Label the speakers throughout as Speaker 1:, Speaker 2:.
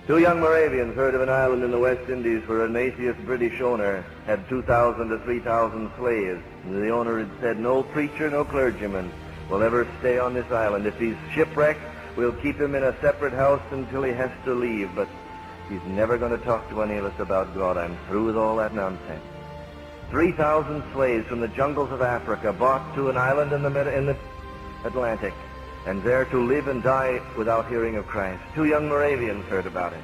Speaker 1: Two young Moravians heard of an island in the West Indies where an atheist British owner had 2,000 to 3,000 slaves. And the owner had said, no preacher, no clergyman will ever stay on this island. If he's shipwrecked, we'll keep him in a separate house until he has to leave. But he's never going to talk to any of us about God. I'm through with all that nonsense. 3,000 slaves from the jungles of Africa brought to an island in the Atlantic, and there to live and die without hearing of Christ. Two young Moravians heard about it.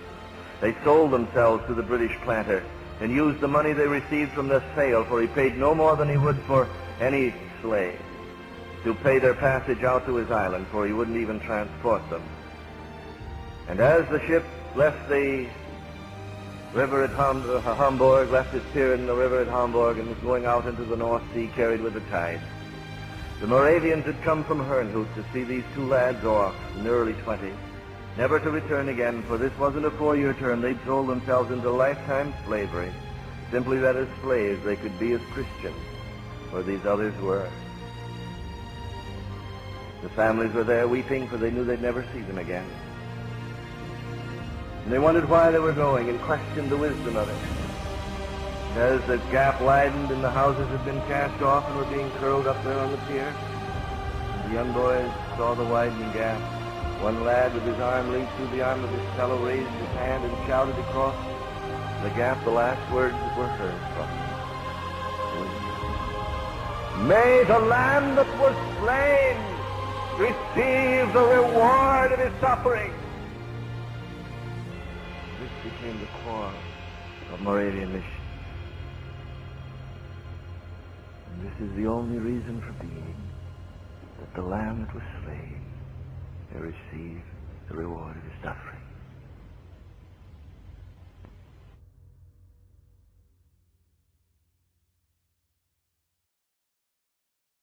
Speaker 1: They sold themselves to the British planter and used the money they received from the sale, for he paid no more than he would for any slave, to pay their passage out to his island, for he wouldn't even transport them. And as the ship left the river at Hamburg, left its pier in the river at Hamburg, and was going out into the North Sea, carried with the tide, the Moravians had come from Herrnhut to see these two lads off in their early 20s, never to return again, for this wasn't a 4-year term. They'd sold themselves into lifetime slavery, simply that as slaves they could be as Christians, where these others were. The families were there weeping, for they knew they'd never see them again. And they wondered why they were going and questioned the wisdom of it. And as the gap widened and the houses had been cast off and were being curled up there on the pier, and the young boys saw the widening gap. One lad with his arm linked through the arm of his fellow raised his hand and shouted across the gap the last words that were heard from him. May the Lamb that was slain receive the reward of his suffering. This became the core of Moravian mission. And this is the only reason for being, that the Lamb that was slain may receive the reward of his suffering.